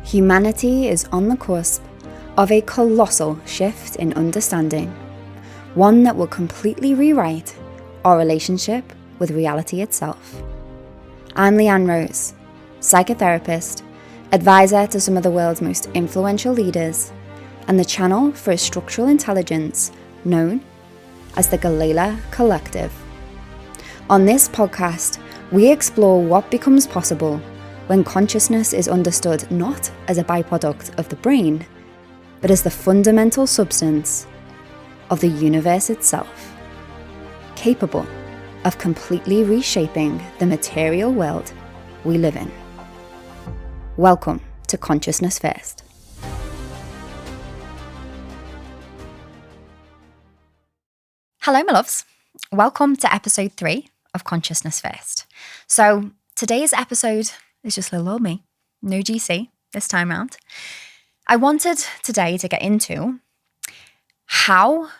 Humanity is on the cusp of a colossal shift in understanding, one that will completely rewrite our relationship with reality itself. I'm Leanne Rose, psychotherapist, advisor to some of the world's most influential leaders, and the channel for a structural intelligence known as the Galayla Collective. On this podcast, we explore what becomes possible when consciousness is understood not as a byproduct of the brain, but as the fundamental substance of the universe itself, capable of completely reshaping the material world we live in. Welcome to Consciousness First. Hello, my loves. Welcome to episode 3 of Consciousness First. So today's episode is just little old me, no GC this time round. I wanted today to get into how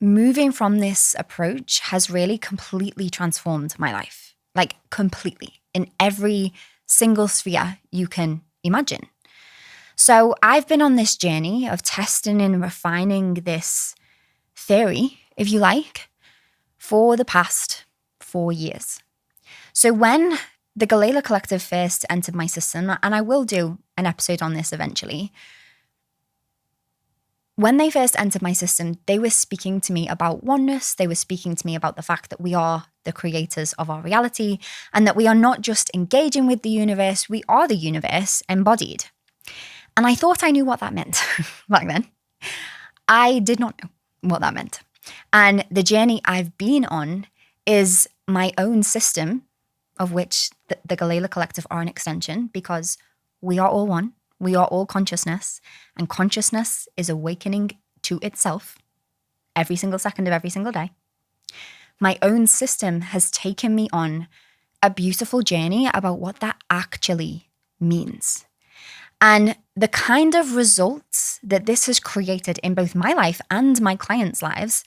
moving from this approach has really completely transformed my life, like completely, in every single sphere you can imagine. So I've been on this journey of testing and refining this theory, if you like, for the past 4 years. So when the Galayla Collective first entered my system, and I will do an episode on this eventually, when they first entered my system, they were speaking to me about oneness. They were speaking to me about the fact that we are the creators of our reality and that we are not just engaging with the universe, we are the universe embodied. And I thought I knew what that meant back then. I did not know what that meant. And the journey I've been on is my own system, of which the Galayla Collective are an extension, because we are all one. We are all consciousness, and consciousness is awakening to itself every single second of every single day. My own system has taken me on a beautiful journey about what that actually means. And the kind of results that this has created in both my life and my clients' lives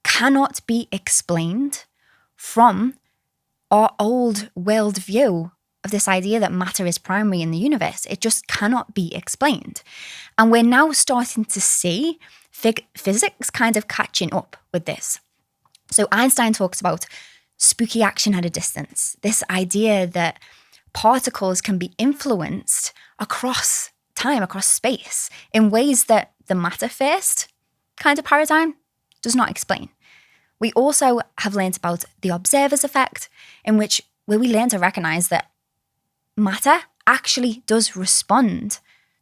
cannot be explained from our old world view of this idea that matter is primary in the universe. It just cannot be explained. And we're now starting to see physics kind of catching up with this. So Einstein talks about spooky action at a distance, this idea that particles can be influenced across time, across space, in ways that the matter first kind of paradigm does not explain. We also have learned about the observer's effect, where we learn to recognize that matter actually does respond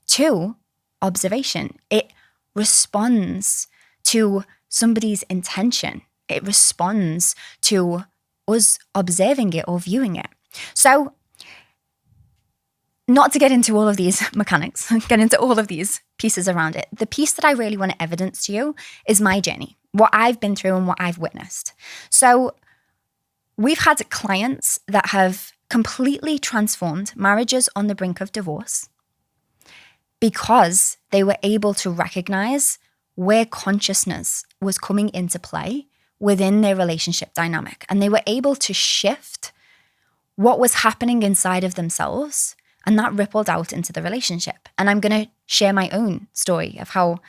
to observation. It responds to somebody's intention. It responds to us observing it or viewing it. So, not to get into all of these mechanics, get into all of these pieces around it, the piece that I really want to evidence to you is my journey, what I've been through and what I've witnessed. So we've had clients that have completely transformed marriages on the brink of divorce because they were able to recognize where consciousness was coming into play within their relationship dynamic. And they were able to shift what was happening inside of themselves, and that rippled out into the relationship. And I'm going to share my own story of how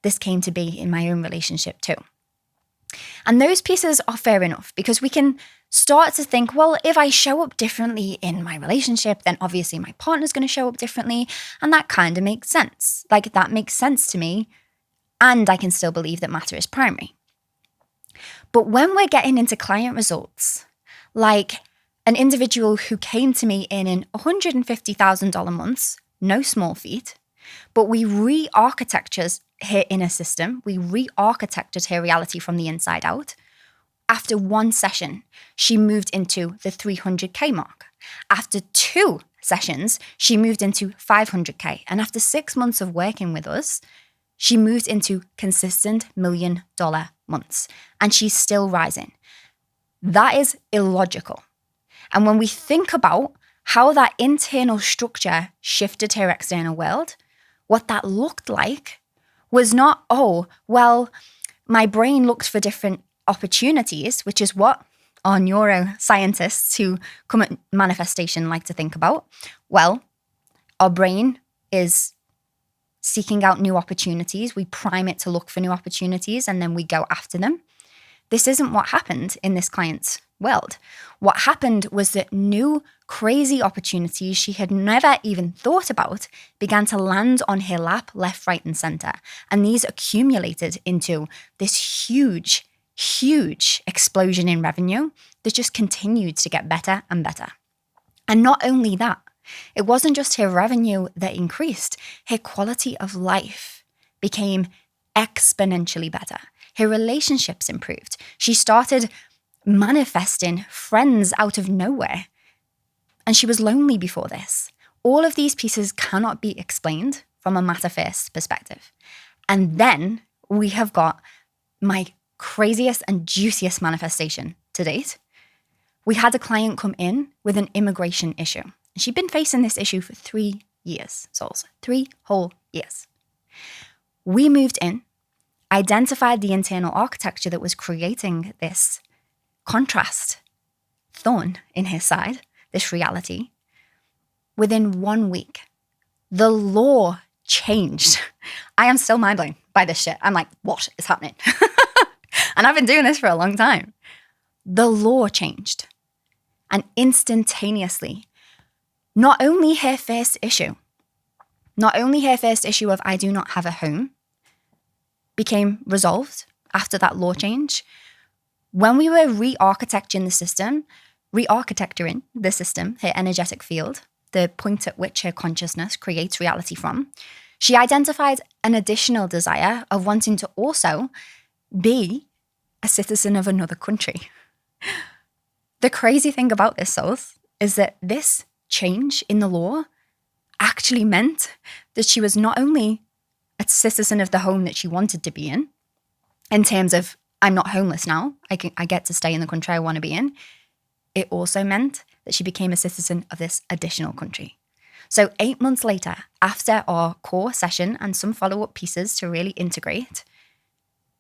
this came to be in my own relationship too. And those pieces are fair enough, because we can start to think, well, if I show up differently in my relationship, then obviously my partner's going to show up differently. And that kind of makes sense. Like, that makes sense to me. And I can still believe that matter is primary. But when we're getting into client results, like an individual who came to me in $150,000 months, no small feat, but we re-architectured her inner system, we re-architected her reality from the inside out. After one session, she moved into the 300K mark. After 2 sessions, she moved into 500K. And after 6 months of working with us, she moved into consistent $1 million months. And she's still rising. That is illogical. And when we think about how that internal structure shifted her external world, what that looked like was not, oh, well, my brain looked for different opportunities, which is what our neuroscientists who come at manifestation like to think about. Well, our brain is seeking out new opportunities. We prime it to look for new opportunities and then we go after them. This isn't what happened in this client's world. What happened was that new crazy opportunities she had never even thought about began to land on her lap left, right, and center. And these accumulated into this huge, huge explosion in revenue that just continued to get better and better. And not only that, it wasn't just her revenue that increased, her quality of life became exponentially better. Her relationships improved. She started manifesting friends out of nowhere. And she was lonely before this. All of these pieces cannot be explained from a matter first perspective. And then we have got my craziest and juiciest manifestation to date. We had a client come in with an immigration issue. And she'd been facing this issue for 3 years, souls, 3 whole years. We moved in, identified the internal architecture that was creating this contrast, thorn in his side, this reality. Within 1 week, the law changed. I am still mind blown by this shit. I'm like, what is happening? And I've been doing this for a long time. The law changed. And instantaneously, not only her first issue of I do not have a home became resolved after that law change. When we were re-architecting the system, her energetic field, the point at which her consciousness creates reality from, she identified an additional desire of wanting to also be a citizen of another country. The crazy thing about this, souls, is that this change in the law actually meant that she was not only a citizen of the home that she wanted to be in terms of I'm not homeless now, I get to stay in the country I want to be in. It also meant that she became a citizen of this additional country. So 8 months later, after our core session and some follow-up pieces to really integrate,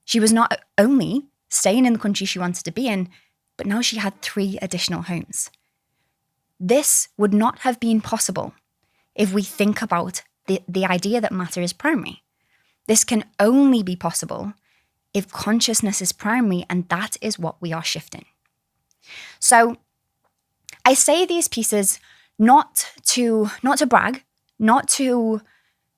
she was not only staying in the country she wanted to be in, but now she had 3 additional homes. This would not have been possible if we think about the idea that matter is primary. This can only be possible if consciousness is primary, and that is what we are shifting. So I say these pieces not to brag, not to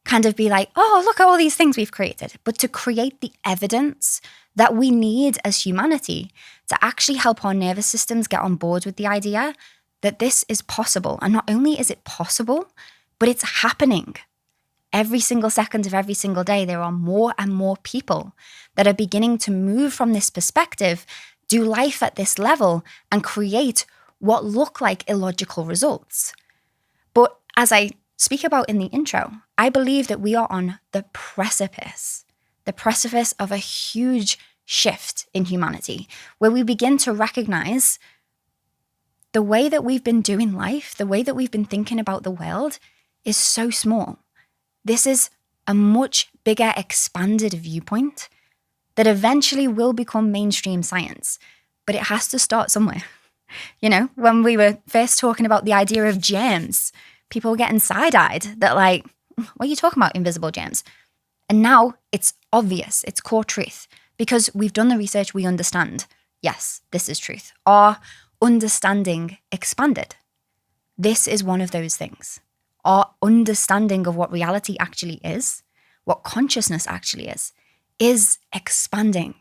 kind of be like, oh, look at all these things we've created, but to create the evidence that we need as humanity to actually help our nervous systems get on board with the idea that this is possible. And not only is it possible, but it's happening. Every single second of every single day, there are more and more people that are beginning to move from this perspective, do life at this level, and create what look like illogical results. But as I speak about in the intro, I believe that we are on the precipice of a huge shift in humanity, where we begin to recognize the way that we've been doing life, the way that we've been thinking about the world is so small. This is a much bigger, expanded viewpoint that eventually will become mainstream science, but it has to start somewhere. You know, when we were first talking about the idea of germs, people were getting side-eyed that like, what are you talking about, invisible germs? And now it's obvious, it's core truth, because we've done the research, we understand. Yes, this is truth. Our understanding expanded. This is one of those things. Our understanding of what reality actually is, what consciousness actually is expanding.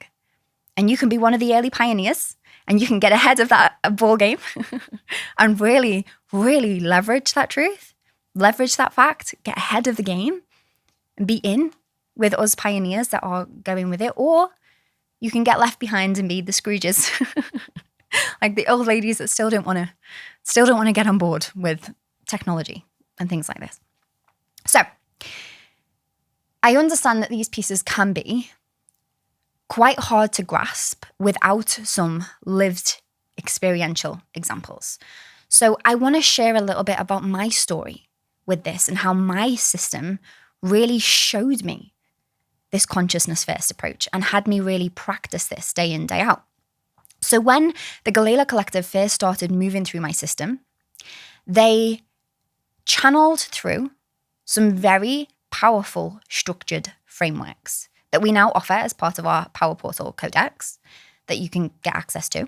And you can be one of the early pioneers and you can get ahead of that ball game and really, really leverage that truth, leverage that fact, get ahead of the game and be in with us pioneers that are going with it. Or you can get left behind and be the Scrooges, like the old ladies that still don't want to get on board with technology and things like this. So I understand that these pieces can be quite hard to grasp without some lived experiential examples. So I want to share a little bit about my story with this and how my system really showed me this consciousness first approach and had me really practice this day in, day out. So when the Galayla Collective first started moving through my system, they channeled through some very powerful structured frameworks that we now offer as part of our Power Portal Codex that you can get access to.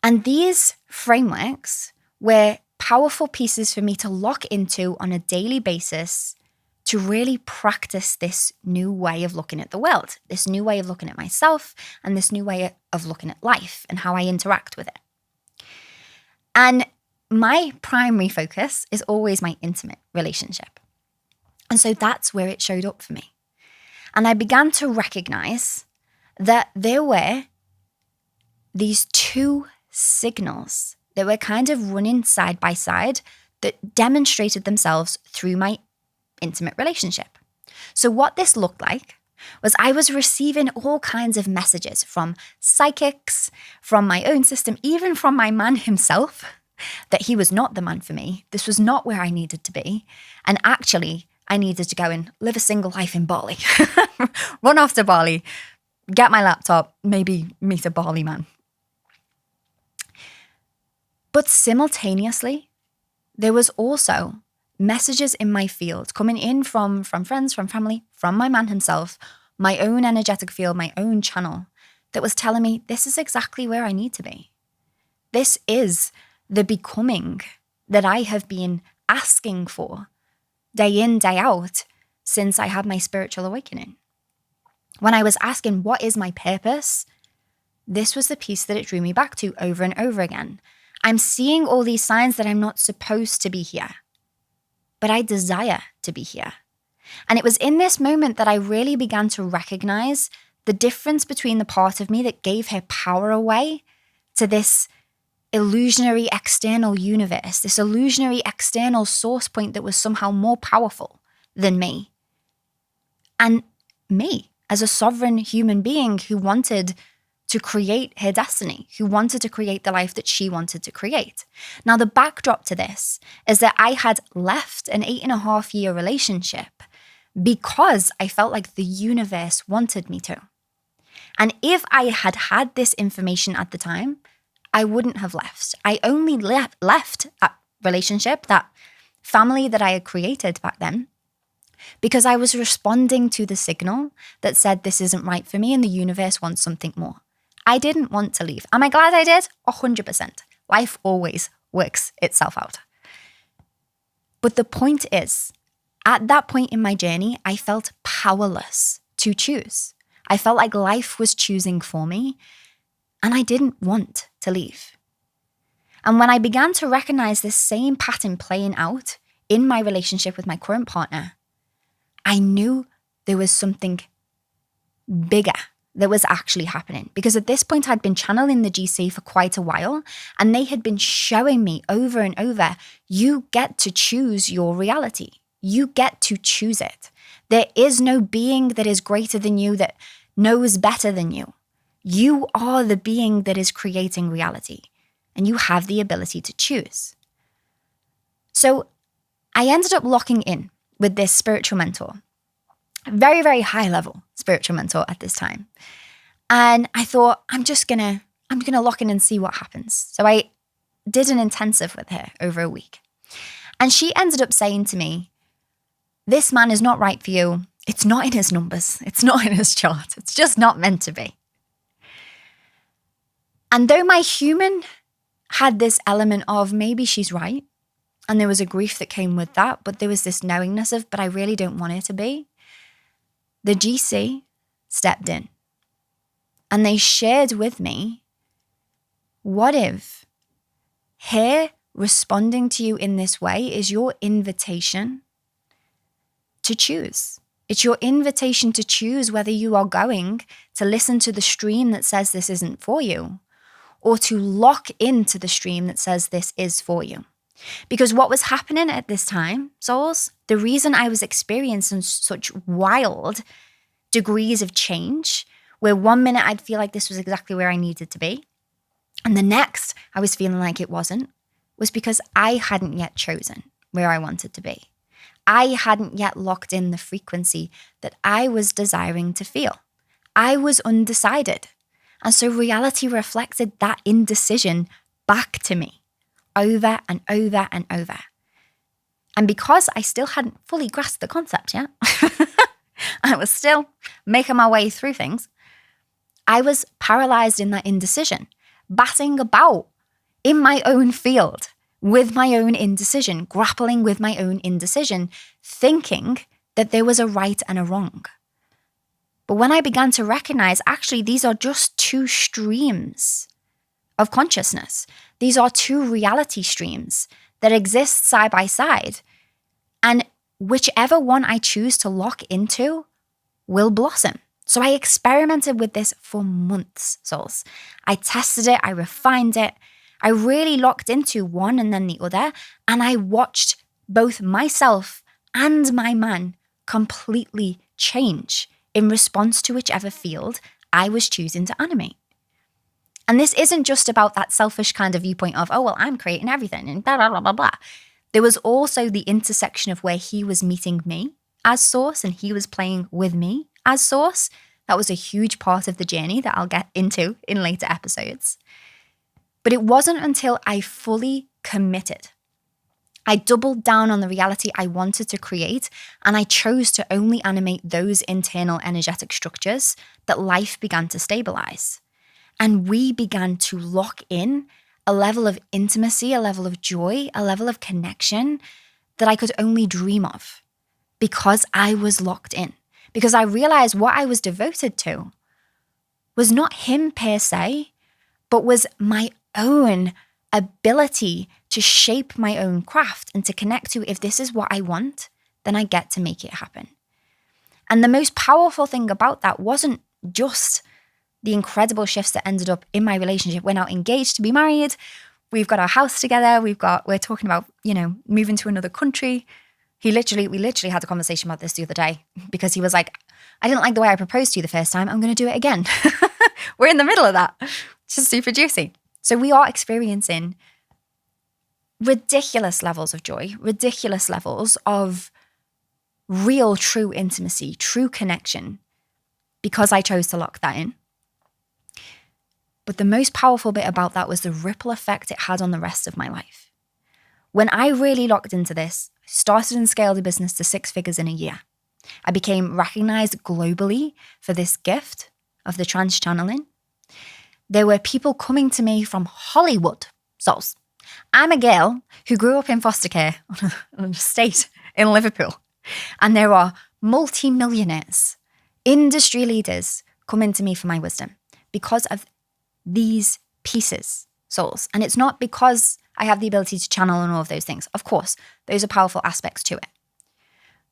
And these frameworks were powerful pieces for me to lock into on a daily basis to really practice this new way of looking at the world, this new way of looking at myself, and this new way of looking at life and how I interact with it. And my primary focus is always my intimate relationship. And so that's where it showed up for me. And I began to recognize that there were these two signals that were kind of running side by side that demonstrated themselves through my intimate relationship. So what this looked like was I was receiving all kinds of messages from psychics, from my own system, even from my man himself, that he was not the man for me. This was not where I needed to be. And actually, I needed to go and live a single life in Bali, run off to Bali, get my laptop, maybe meet a Bali man. But simultaneously, there was also messages in my field coming in from friends, from family, from my man himself, my own energetic field, my own channel that was telling me this is exactly where I need to be. This is the becoming that I have been asking for day in, day out since I had my spiritual awakening. When I was asking, what is my purpose? This was the piece that it drew me back to over and over again. I'm seeing all these signs that I'm not supposed to be here, but I desire to be here. And it was in this moment that I really began to recognize the difference between the part of me that gave her power away to this illusionary external universe, this illusionary external source point that was somehow more powerful than me. And me as a sovereign human being who wanted to create her destiny, who wanted to create the life that she wanted to create. Now, the backdrop to this is that I had left an 8.5-year relationship because I felt like the universe wanted me to. And if I had had this information at the time, I wouldn't have left. I only left that relationship, that family that I had created back then, because I was responding to the signal that said this isn't right for me and the universe wants something more. I didn't want to leave. Am I glad I did? 100%. Life always works itself out. But the point is, at that point in my journey, I felt powerless to choose. I felt like life was choosing for me, and I didn't want to leave. And when I began to recognize this same pattern playing out in my relationship with my current partner, I knew there was something bigger that was actually happening. Because at this point, I'd been channeling the GC for quite a while, and they had been showing me over and over, you get to choose your reality. You get to choose it. There is no being that is greater than you, that knows better than you. You are the being that is creating reality, and you have the ability to choose. So I ended up locking in with this spiritual mentor, very, very high level spiritual mentor at this time. And I thought, I'm gonna lock in and see what happens. So I did an intensive with her over a week. And she ended up saying to me, this man is not right for you. It's not in his numbers. It's not in his chart. It's just not meant to be. And though my human had this element of maybe she's right, and there was a grief that came with that, but there was this knowingness of, but I really don't want it to be, the GC stepped in and they shared with me, what if her responding to you in this way is your invitation to choose? It's your invitation to choose whether you are going to listen to the stream that says this isn't for you, or to lock into the stream that says this is for you. Because what was happening at this time, souls, the reason I was experiencing such wild degrees of change, where 1 minute I'd feel like this was exactly where I needed to be, and the next I was feeling like it wasn't, was because I hadn't yet chosen where I wanted to be. I hadn't yet locked in the frequency that I was desiring to feel. I was undecided. And so reality reflected that indecision back to me over and over and over. And because I still hadn't fully grasped the concept yet, I was still making my way through things. I was paralyzed in that indecision, batting about in my own field with my own indecision, grappling with my own indecision, thinking that there was a right and a wrong. But when I began to recognize, actually, these are just two streams of consciousness. These are two reality streams that exist side by side. And whichever one I choose to lock into will blossom. So I experimented with this for months, souls. I tested it, I refined it. I really locked into one and then the other. And I watched both myself and my man completely change in response to whichever field I was choosing to animate. And this isn't just about that selfish kind of viewpoint of, oh, well, I'm creating everything and blah, blah, blah, blah, blah. There was also the intersection of where he was meeting me as source and he was playing with me as source. That was a huge part of the journey that I'll get into in later episodes. But it wasn't until I fully committed. I doubled down on the reality I wanted to create, and I chose to only animate those internal energetic structures that life began to stabilize. And we began to lock in a level of intimacy, a level of joy, a level of connection that I could only dream of because I was locked in. Because I realized what I was devoted to was not him per se, but was my own ability to shape my own craft and to connect to, if this is what I want, then I get to make it happen. And the most powerful thing about that wasn't just the incredible shifts that ended up in my relationship. We're now engaged to be married. We've got our house together. We're talking about, moving to another country. We literally had a conversation about this the other day because he was like, I didn't like the way I proposed to you the first time. I'm going to do it again. We're in the middle of that. It's just super juicy. So we are experiencing ridiculous levels of joy, ridiculous levels of real, true intimacy, true connection, because I chose to lock that in. But the most powerful bit about that was the ripple effect it had on the rest of my life. When I really locked into this, I started and scaled a business to 6 figures in a year. I became recognized globally for this gift of the trans channeling. There were people coming to me from Hollywood. Souls. I'm a girl who grew up in foster care on an estate in Liverpool. And there are multi-millionaires, industry leaders coming to me for my wisdom because of these pieces, souls. And it's not because I have the ability to channel and all of those things. Of course, those are powerful aspects to it.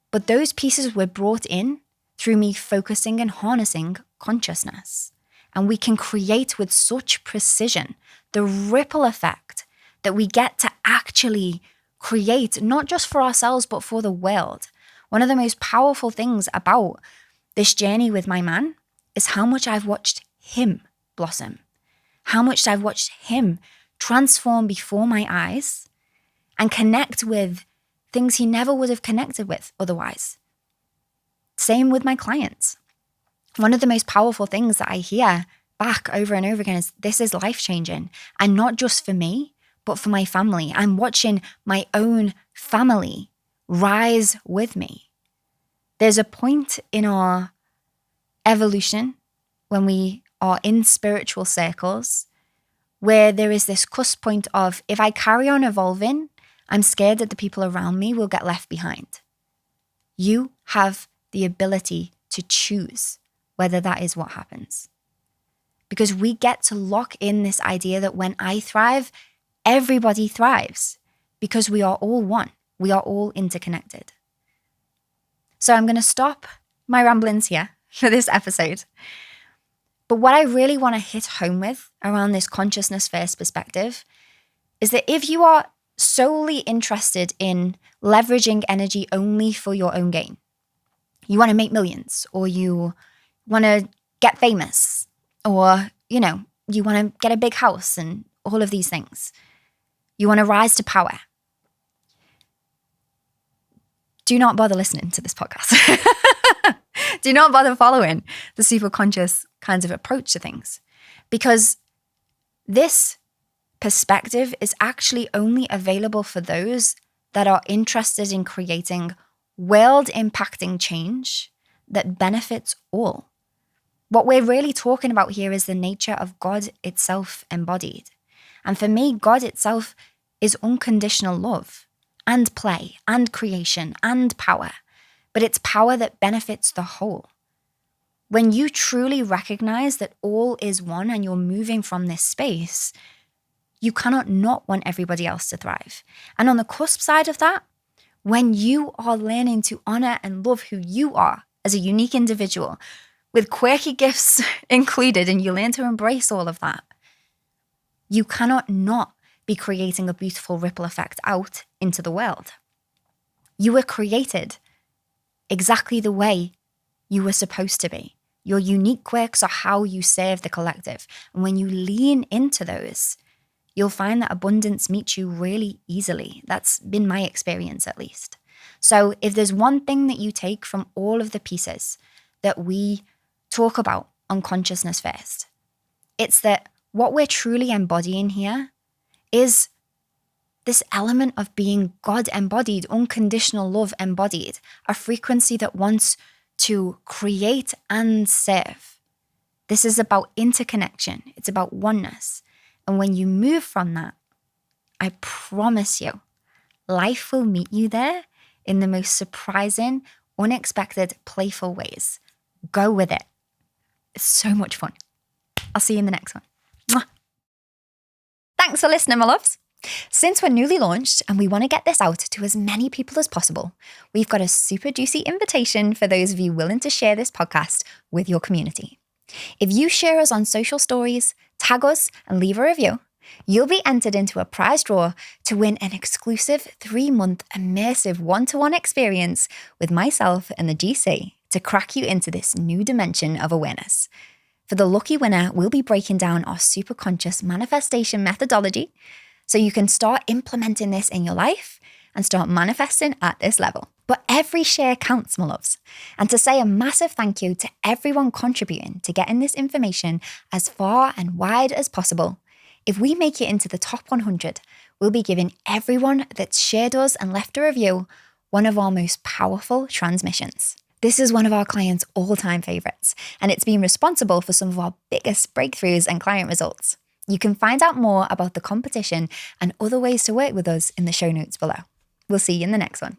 But those pieces were brought in through me focusing and harnessing consciousness. And we can create with such precision the ripple effect that we get to actually create, not just for ourselves, but for the world. One of the most powerful things about this journey with my man is how much I've watched him blossom, how much I've watched him transform before my eyes and connect with things he never would have connected with otherwise. Same with my clients. One of the most powerful things that I hear back over and over again is this is life-changing, and not just for me, but for my family. I'm watching my own family rise with me. There's a point in our evolution when we are in spiritual circles where there is this cusp point of, if I carry on evolving, I'm scared that the people around me will get left behind. You have the ability to choose whether that is what happens. Because we get to lock in this idea that when I thrive, everybody thrives because we are all one. We are all interconnected. So I'm going to stop my ramblings here for this episode. But what I really want to hit home with around this consciousness first perspective is that if you are solely interested in leveraging energy only for your own gain, you want to make millions, or you want to get famous, or, you want to get a big house and all of these things. You want to rise to power. Do not bother listening to this podcast. Do not bother following the super conscious kinds of approach to things, because this perspective is actually only available for those that are interested in creating world-impacting change that benefits all. What we're really talking about here is the nature of God itself embodied. And for me, God itself is unconditional love and play and creation and power, but it's power that benefits the whole. When you truly recognize that all is one and you're moving from this space, you cannot not want everybody else to thrive. And on the cusp side of that, when you are learning to honor and love who you are as a unique individual, with quirky gifts included, and you learn to embrace all of that, you cannot not be creating a beautiful ripple effect out into the world. You were created exactly the way you were supposed to be. Your unique quirks are how you serve the collective. And when you lean into those, you'll find that abundance meets you really easily. That's been my experience, at least. So if there's one thing that you take from all of the pieces that we talk about on Consciousness First, it's that what we're truly embodying here is this element of being God embodied, unconditional love embodied, a frequency that wants to create and serve. This is about interconnection. It's about oneness. And when you move from that, I promise you, life will meet you there in the most surprising, unexpected, playful ways. Go with it. It's so much fun. I'll see you in the next one. Mwah. Thanks for listening, my loves. Since we're newly launched and we want to get this out to as many people as possible, we've got a super juicy invitation for those of you willing to share this podcast with your community. If you share us on social stories, tag us, and leave a review, you'll be entered into a prize draw to win an exclusive 3-month immersive one-to-one experience with myself and the GC to crack you into this new dimension of awareness. For the lucky winner, we'll be breaking down our super conscious manifestation methodology so you can start implementing this in your life and start manifesting at this level. But every share counts, my loves. And to say a massive thank you to everyone contributing to getting this information as far and wide as possible, if we make it into the top 100, we'll be giving everyone that's shared us and left a review one of our most powerful transmissions. This is one of our clients' all-time favorites, and it's been responsible for some of our biggest breakthroughs and client results. You can find out more about the competition and other ways to work with us in the show notes below. We'll see you in the next one.